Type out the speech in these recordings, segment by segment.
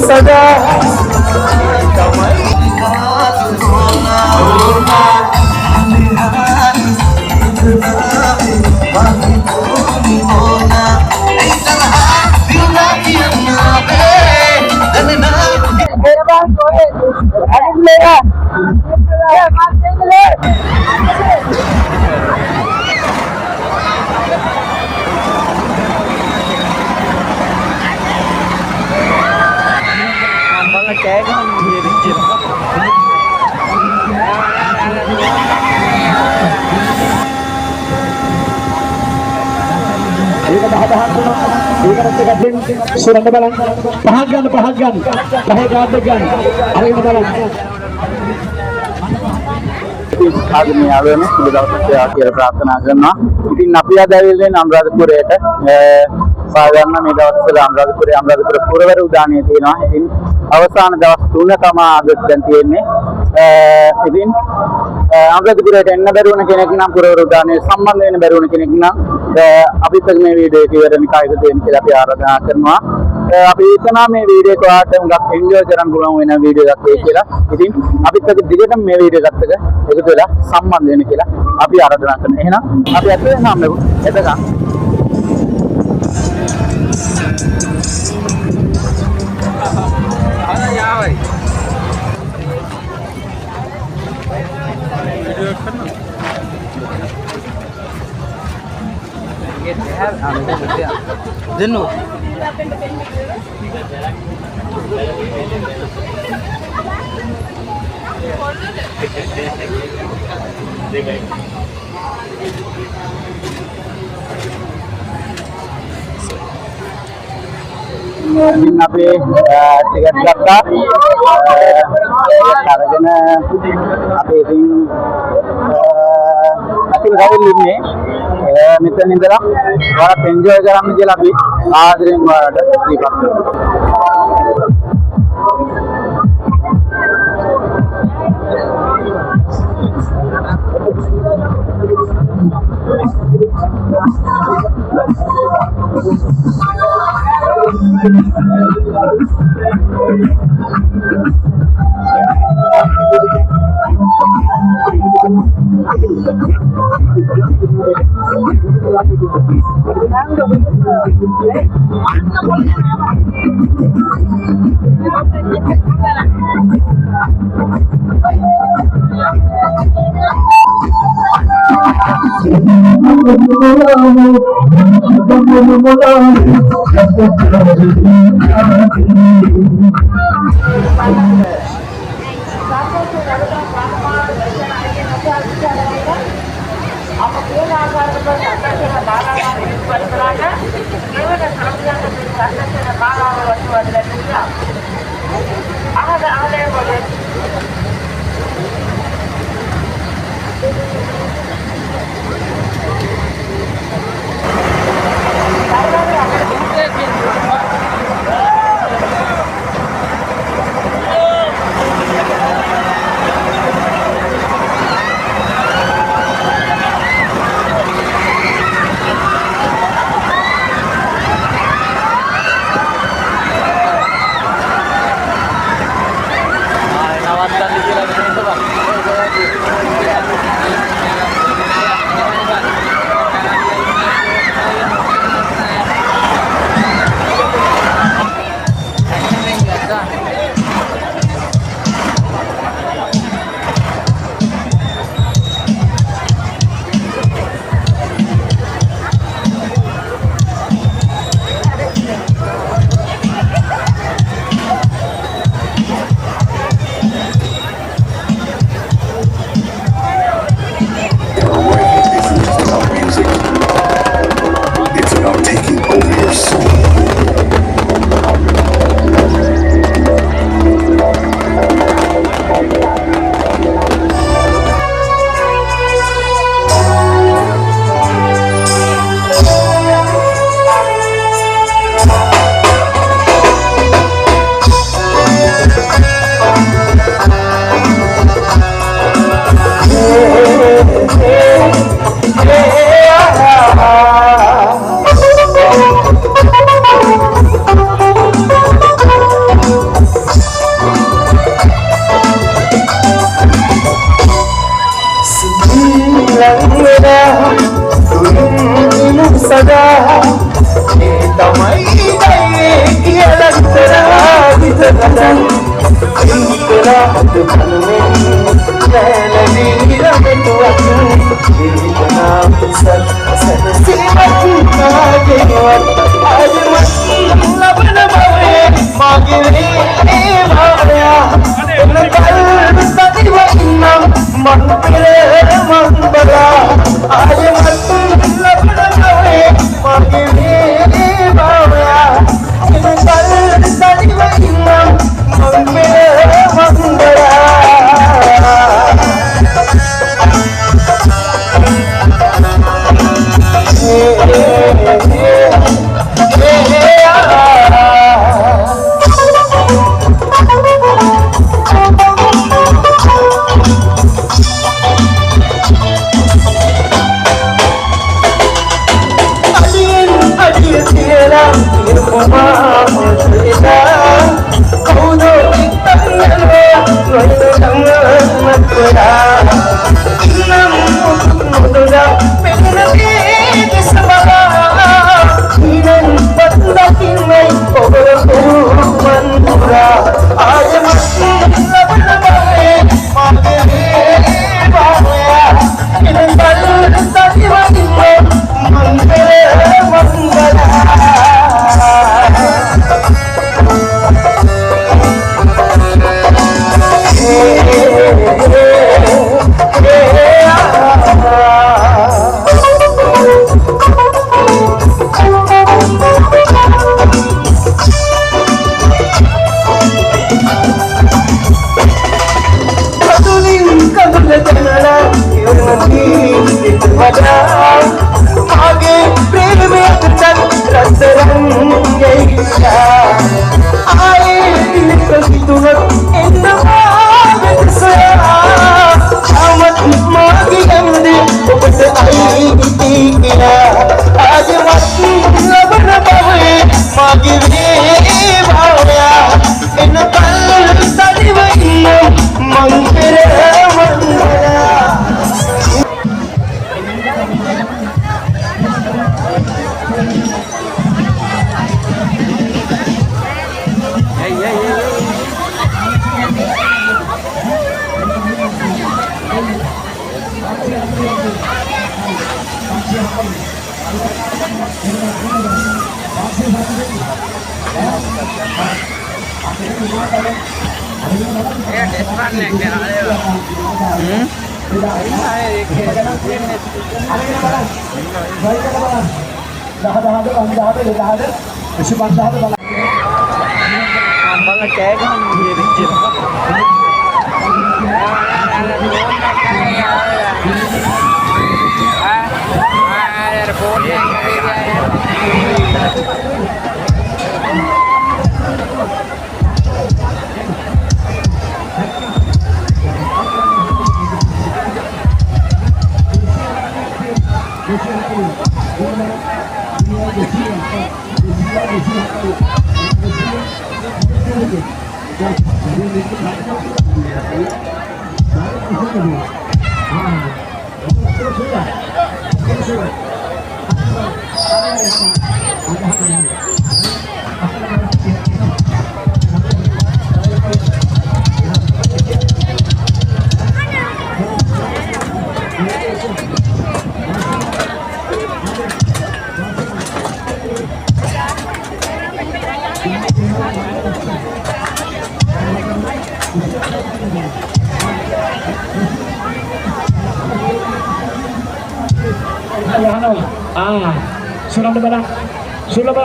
सदा sudah kebalan pahagan pahagan hari kebalan ආගමේ ආවම සුබ දවසක් කියලා ප්‍රාර්ථනා කරනවා. ඉතින් අපි අද ඇවිල්ලා අනුරාධපුරයට පාදන්න මේ දවස්වල අනුරාධපුර පුරවැර උදානය තියෙනවා. ඉතින් අවසාන දවස් 3 තමයි අද දැන් තියෙන්නේ. ඉතින් අනුරාධපුරයට එන්න බැරි වුණ කෙනෙක් නම් පුරවැර උදානය සම්බන්ධ වෙන්න බැරි වුණ කෙනෙක් නම් අපිත් මේ වීඩියෝ එක ඉවරෙන් කායිද දෙන්න කියලා අපි ආරාධනා කරනවා. අපි හිතනවා මේ වීඩියෝ එක ඔයාලට හුඟක් එන්ජොයි කරන්න පුළුවන් වෙන වීඩියෝ එකක් වෙයි කියලා. ඉතින් අපිත් අද දිගටම මේ වීඩියෝ එකත් එක්ක එකතු වෙලා සම්බන්ධ වෙන්න කියලා අපි ආරාධනා කරනවා. එහෙනම් අපි අද වෙනාම එතකන් Denu. ඉතින් අපි ටිකට් ගත්තා. අරගෙන අපි ඉතින් ගාවිල් ඉන්නේ. මෙතන ඉඳලා ඔයාලත් එන්ජොයි කරන්න කියලා අපි ආදරෙන් ඔයාලට දීපක් කරනවා. दुकान में लगी रहे तो इतना सर सर से मागे आज मतलब न भावे मागे रे भावया कल सदी वन्ना मन पे मन बड़ा आज मतलब न भावे मागे रे भावया कल सदी वन्ना मन पे मन बड़ा आगे प्रेम में रस रंग आए तुरंत मागी गंदे आई आज मतलब बावे मागी रे भावया इन कल सदी वही मंगल Mangla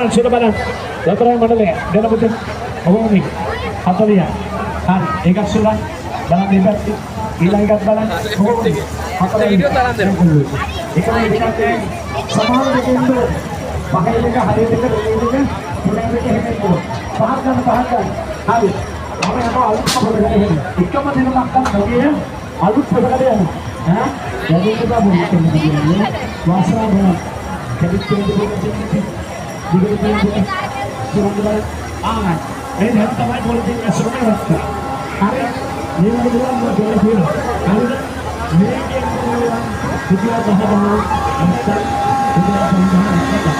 sudah barang. Dokter yang mana le? Dia nak betul. Awak ni, atau dia? Han, ikat surat dalam ikat, hilang ikat balan. Atau dia? Ikat ikat sama dengan itu. Pakai ikat hari ikat ini, pulang ikat itu. Bahagian. Habis. Apa yang kau alus apa berada? Ikat macam mana makan? Bagaimana? Alus berada? Hah? Jadi kita boleh kemudian puasa boleh. Jadi kita ini hari tamat politik nasional rasmi. Hari ini bulan Maret ini. Hari ini bulan juga bahagia. Masa juga bahagia.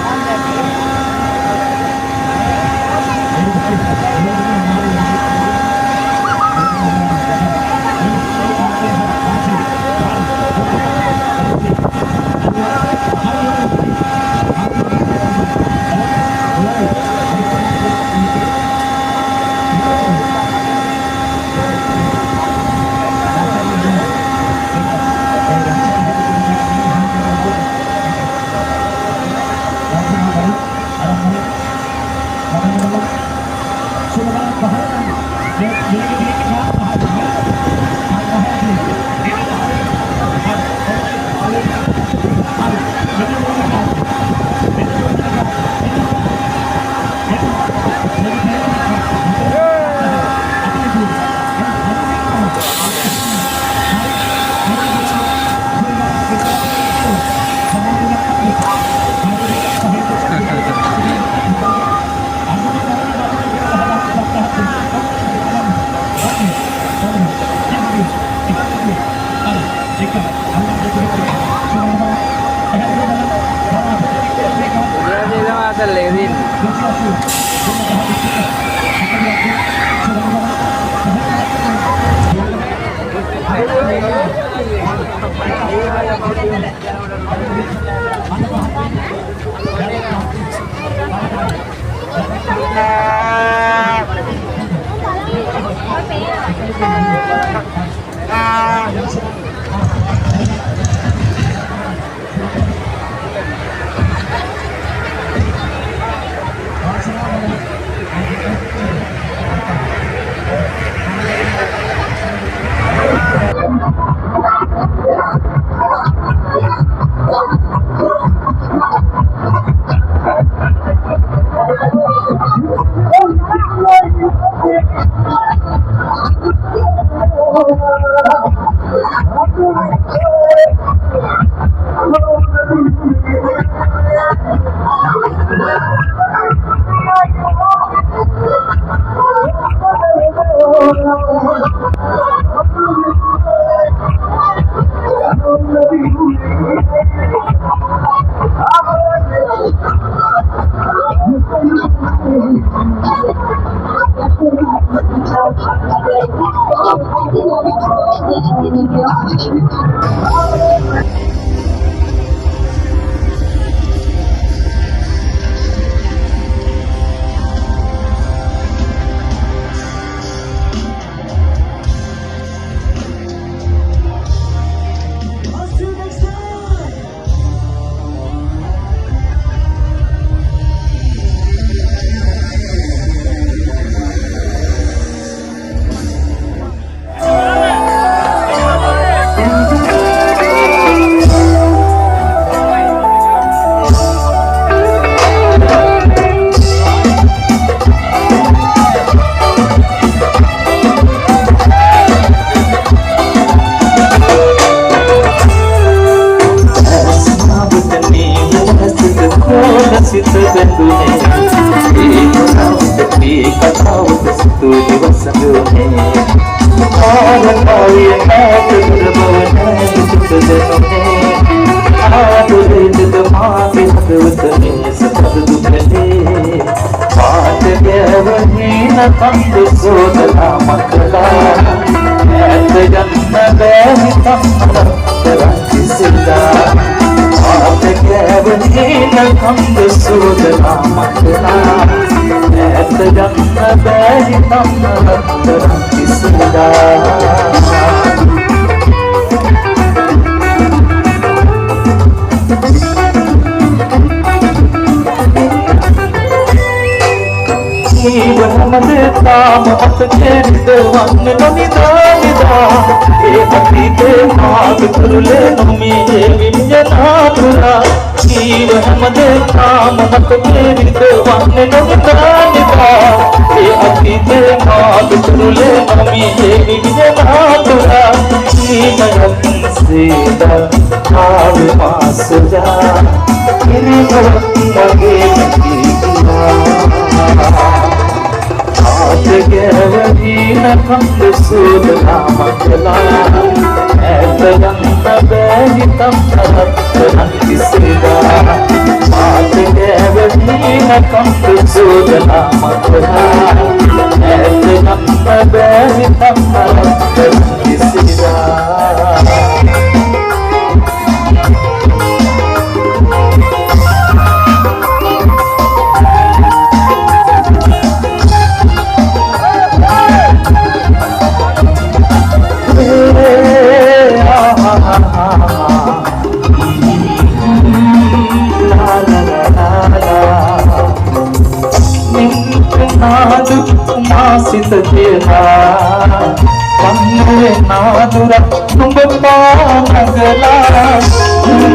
සිත තියලා කන්නේ නාදුර තුඹ පානගලා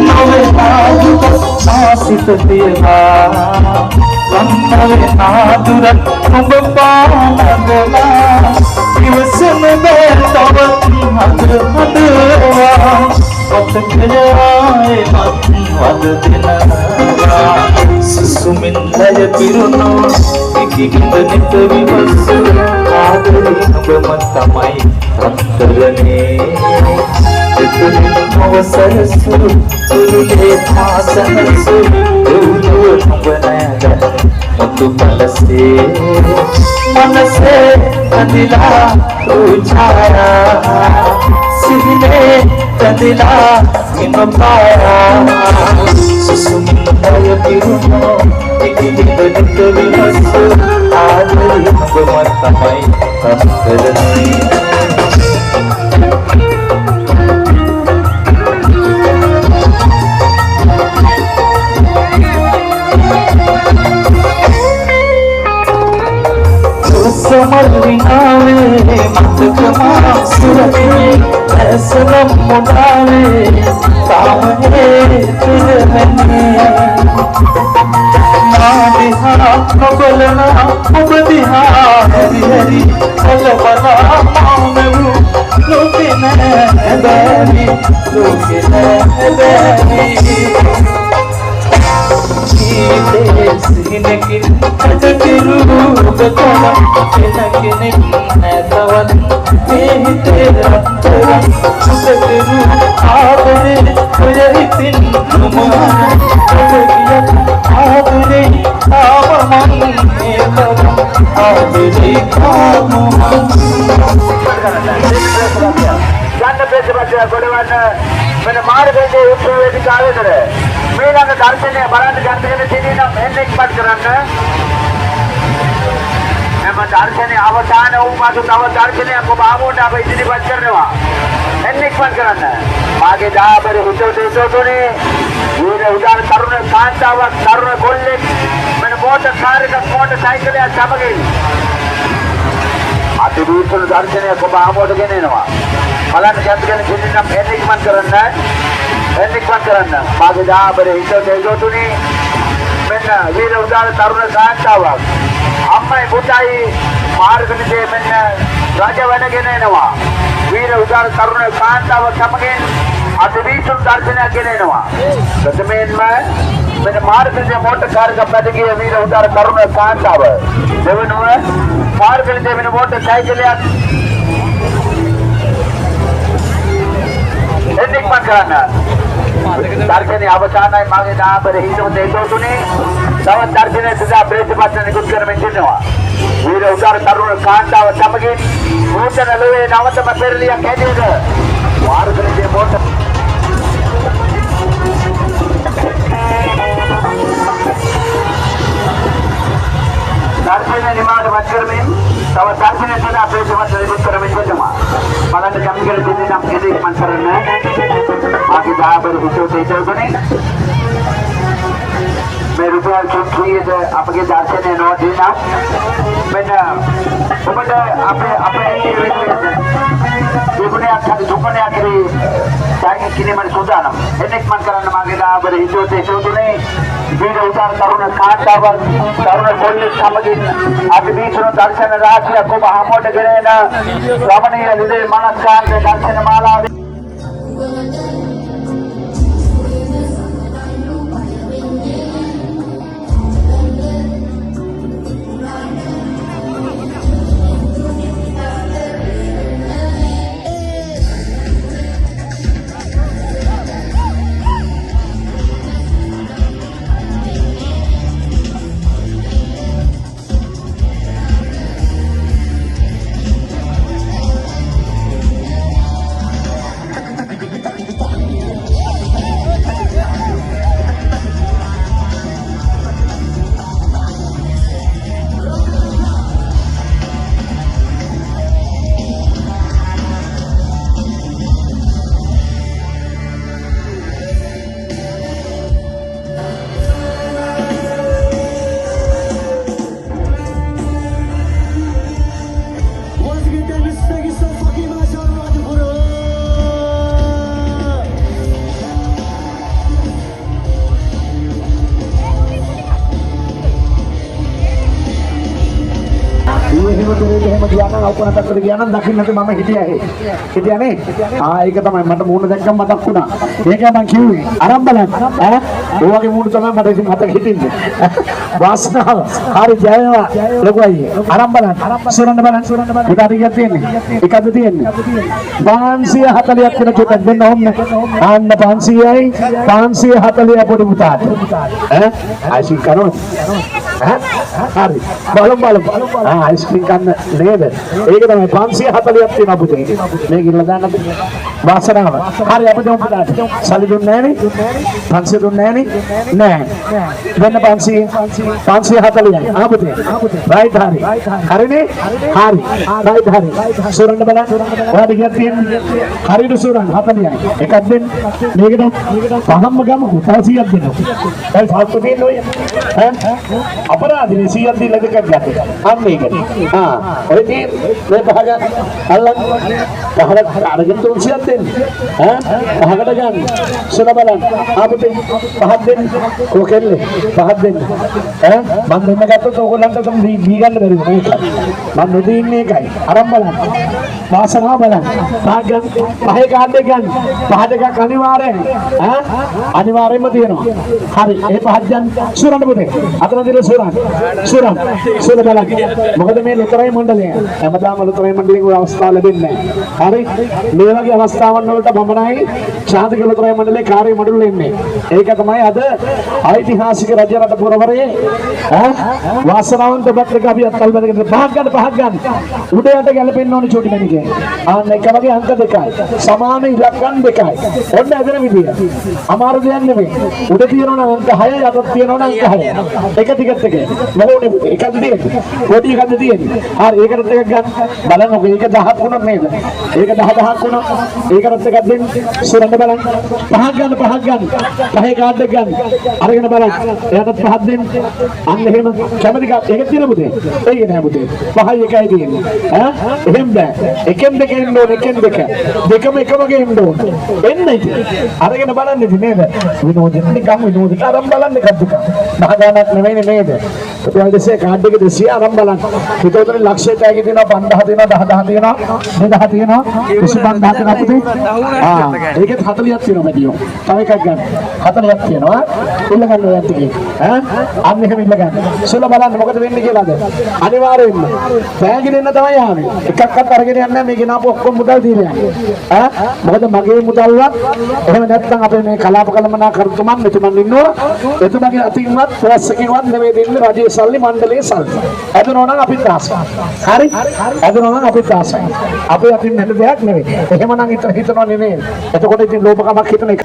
නොවේ නාදුර සිත තියලා කන්නේ නාදුර තුඹ පානගලා ඉවසන බෑ තව හදවා ඔතකයායේ මත් වද දෙනවා සුසුමින්දය පිරුණු ඉකිගින්ද නිත විවස ආදරේ ඔබම තමයි අත්තරනේ එතුමින් අවසරසු සුරුලේ ආසනසු දුරු ඔබ නැද ඔතු පලසේ මනසේ අදිලා උචාරා සිහිනේ තදිලා ඉමපාරා සුසුම්බය පිරුණු ඉකිදිද නිත විමස ආදරේ ඔබම තමයි අත්තරනේ समर्विनावे मतकमा सुरते ऐसनम मुनावे तामहे तिरमने नादिहा नबलना उबदिहा हरि हरि अलबला मानवु लोकिने बेरी සිහිනකින් කටකිරු ඔබතන එනකෙනෙක් නැතවත් මේ හිතේ රත්තරන් සුසකිරු ආදරේ ඔය හිතින් නුමහන ඔබගියත් ආදරේ ආවමන් ඒකම ආදරේ කාමමන් ගන්න ප්‍රතිපත්තිය ගොඩවන්න වෙන මාර්ගයේ උත්සවයේදී කාලෙතර මේ ළඟ දර්ශනය බලන්න ගන්නගෙන තියෙන මෙන්න එක්පත් කරන්න එම දර්ශනයේ අවසාන වූ මාසු තව දර්ශනයක් ඔබ ආවොත් අප ඉදිරිපත් කරනවා මෙන්න එක්පත් කරන්න මාගේ දාබර හිතෝතෝනේ ඊට උදාන තරුණ කාන්තාවක් තරුණ ගොල්ලෙක් මෙන්න මෝටර් කාර් එකක් මෝටර් සයිකලයක් සමගින් අතිවිශාල දර්ශනයක් ඔබ ආවොත් ගෙනෙනවා බලන්න ගන්නගෙන තියෙන මෙන්න එක්පත් කරන්න එන්නික්වත් කරන්න මාගේ දාබර හිතෝතෝනේ මෙන්න වීර උදාන තරුණ කාන්තාවක් අම්මයි පුතයි මාර්ගනිදේ මෙන්න රජ වැඩගෙන එනවා වීර උදාන තරුණ කාන්තාව සමගින් අතිවිශාල දර්ශනයක් ගෙන එනවා ප්‍රථමයෙන්ම මෙන්න මාර්ගනිදේ මෝටර් කාර් එක පැදගිය වීර උදාන තරුණ කාන්තාව දෙවෙනුව මාර්ගනිදේ මෙන්න මෝටර් සයිකලයක් එන්නික්වත් කරන්න දර්ශනයේ අවසානයේ මාගේ දාබර හිතෝතෝනේ තව දර්ශනයේ සදා ප්‍රතිපත්ති නිකුත් කරමින් ඉන්නවා වීර උදාර තරුණ කාන්තාව සමගින් නූතන ලෝයේ නවතම පෙරලියක් හැදෙද මාර්ගයේ මොහොත දර්ශනයේ නිමාඩ වත් කරමින් තව දර්ශනයේ සදා ප්‍රතිපත්ති නිකුත් කරමින් ඉන්නවා බලන්න කම්ගල දෙන්නේ නම් එදෙක් මන් කරන්න ආගේ දාබර හිතෝතෝනේ මේ රුපියල් 300ද අපගේ දර්ශනය නොදිනා මෙන්න ඔබට අපේ දුකණයක් කරේ සායක කිරීමේ සූදානම් එනෙක් මන් කරන්න මාගේ දාබර හිතෝතෝනේ වීර උදාර තරුණ කාන්තාවක් තරුණ පොල්ලේ සමගින් අතිවිශාල දර්ශන රාශියක් ඔබ හමුවට ගෙන එන රමණීය විදේ මනස්කාන්ත දර්ශන මාලාවේ දෙරේට එහෙම ගියා නම් අවුකන පැත්තට ගියා නම් දකින්නට මම හිටියානේ. ඒක තමයි මට මූණ දැක්කම මතක් වුණා. ඒකයි මං කිව්වේ. අරන් බලන්න. ඈ ඒ වගේ මූණ තමයි මට ඉතින් මතක හිටින්නේ. වාස්නාව. හරි ජය වේවා. ලොකු අයියේ. අරන් බලන්න. සුරන්න බලන්න. ඒක අරියක් තියෙන්නේ. එකද තියෙන්නේ. 540ක් වෙන චුට්ටක් දෙන්න ඕනේ. ආන්න 500යි 540 පොඩි පුතාට. ඈ ආයිසින් කරනවා. හරි බලමු අයිස්ක්‍රීම් කන්න නේද? ඒක තමයි 540ක් තියෙනවා පුතේ. මේ ගිල්ල දාන්න වාසනාව. හරි අපි දෙමු පුතාට. සල්ලි දුන්නේ නැහැ නේ? 500 දුන්නේ නැහැ නේ? දෙන්න 540යි. පුතේ. රයිට් හරි. හරිනේ? හරි. රයිට් හරි. සුරන්න බලන්න. ඔයාලට ගියක් තියෙන්නේ. හරිද සුරන්න 40යි. එකක් දෙන්න. මේකට පහම්ම ගමු. 100ක් දෙන්න. දැන් සාත්තු දෙන්න ඔය. අපරාධනේ 100ක් දීලා දෙකක් ගත්තා. අන්න ඒකනේ. ඔය තියෙන මේ පහක අල්ලන් පහකට අරගෙන 300ක් දෙන්න. පහකට ගන්න. සුර බලන්න. ආපතේ පහක් දෙන්න. කොකෙල්ලේ පහක් දෙන්න. මම දෙන්න ගත්තොත් ඕගොල්ලන්ට දී ගන්න බැරිද මේක? මම නොදී ඉන්නේ ඒකයි. අරන් බලන්න. වාසනාව බලන්න. පහක් ගන්න. පහේ කාඩ් එක ගන්න. පහ දෙකක් අනිවාර්යෙන්. අනිවාර්යෙන්ම තියෙනවා. හරි. ඒ පහක් ගන්න. සුරන්න පුතේ. අතන දින සුරන්න බලන්න. මොකද මේ ලොතරැයි මණ්ඩලය හැමදාම ලොතරැයි මණ්ඩලයේ අවස්ථාව ලැබෙන්නේ නැහැ. හරි මේ වගේ අවස්ථාවන් වලට බමනයි ශාන්තික ලොතරැයි මණ්ඩලයේ කාර්ය මඩුල්ල එන්නේ. ඒක තමයි අද ඓතිහාසික රජ රට පුරවරයේ වාසනාවන්ත බත්‍රක අපි අත්කල් බඳගෙන පහක් ගන්න. උඩ යට ගැලපෙන්න ඕනේ චෝටි මණිකේ. ආන්න එක වගේ අංක දෙකයි. සමාන ඉලක්කම් දෙකයි. ඔන්න ඇදෙන විදිය. අමාරු දෙයක් නෙමෙයි. උඩ තියෙනවා නම් අංක 6 යටත් තියෙනවා නම් අංක 6. එක ටිකට් එක මොකෝනේ එකද තියෙන්නේ පොඩි එකද තියෙන්නේ හරි ඒකට එකක් ගන්න බලන්නකෝ ඒක 10ක් වුණා නේද ඒක 10ක් වුණා ඒකට එකක් දෙන්න සුරන්න බලන්න පහක් ගන්න පහේ කාඩ් එක ගන්න අරගෙන බලන්න එයාට පහක් දෙන්න අන්න එහෙම කැමති කාඩ් එකක් තියෙන පුතේ ඒක නෑ පුතේ පහයි එකයි තියෙන්නේ එහෙම බෑ එකෙන් දෙක එන්න ඕනේ එකෙන් දෙක දෙකම එක වගේ එන්න ඕනේ එන්න ඉතින් අරගෙන බලන්න ඉතින් නේද විනෝදෙන් නිකම් විනෝදට අරන් බලන්න එකක් දුක මහදානක් නෙමෙයි නේද ඔයාලා දැසේ කාඩ් එක 200 අරන් බලන්න හිතවතුනේ ලක්ෂයට ඇගි තියෙනවා 5000 තියෙනවා 10000 තියෙනවා 2000 තියෙනවා 25000 තියෙනවා පුතේ ඒකෙත් 40ක් තියෙනවා මැදියෝ තව එකක් ගන්න 40ක් තියෙනවා ඉල්ල ගන්න ඔයත් එකේ අන්න එහෙම ඉල්ල ගන්න සුල බලන්න මොකද වෙන්නේ කියලාද අනිවාර්යයෙන්ම බෑග් දෙන්න තමයි ආවේ එකක්වත් අරගෙන යන්නේ නැහැ මේ ගෙනාපු ඔක්කොම මුදල් දීලා යන්නේ මොකද මගේ මුදල්වත් එහෙම නැත්නම් අපේ මේ කලාප කළමනා කරුතුමන් මෙතුමන් ඉන්නවා එතුමගේ අතින්වත් ප්‍රස් එකකින්වත් නෙවෙයි දෙන්නේ රජයේ සල්ලි මණ්ඩලයේ සල්ලි ඇදනවා නම් අපිත් ආසයි හරි ඇදනවා නම් අපිත් ආසයි අපේ අතින් නැති දෙයක් නෙවෙයි එහෙමනම් හිතනවා නෙමෙයි එතකොට ඉතින් ලෝභකමක් හිතන එක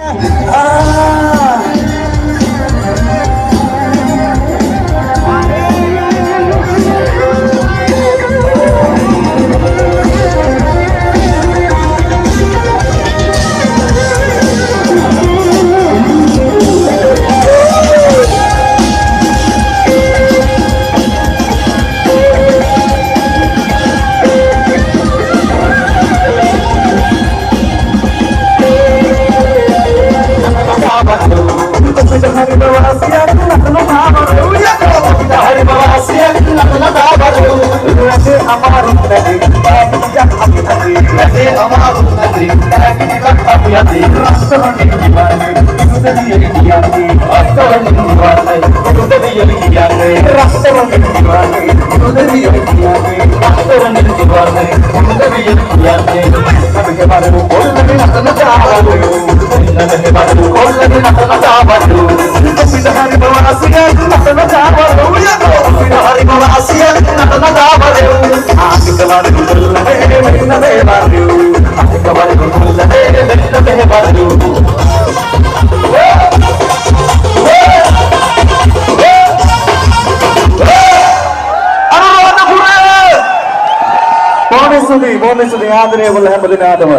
Bonus ආදරය වල හැම දිනාටම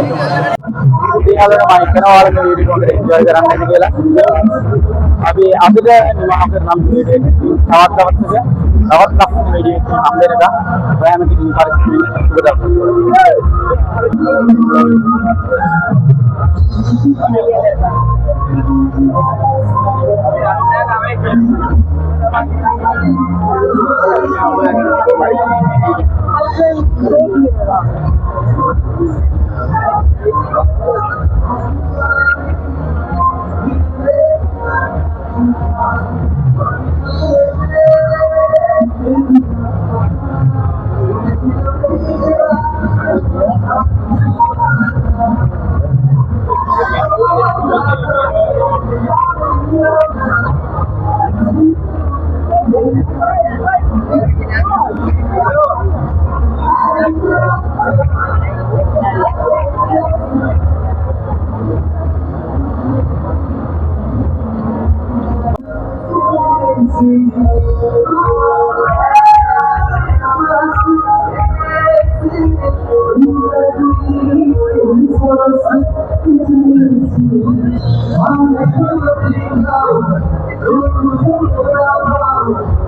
ඉතින් අද මම හිතනවා ඔයාලගේ වීඩියෝ එක එන්ජොයි කරන්න ඇති කියලා. අපි අදට නිමා කරනම් වීඩියෝ එක තවත් ලස්සන වීඩියෝ එකක් හම්බ වෙනකම් ඔයාලම කිසිම පරිස්සමෙන් සුබ දවසක්. Thank you.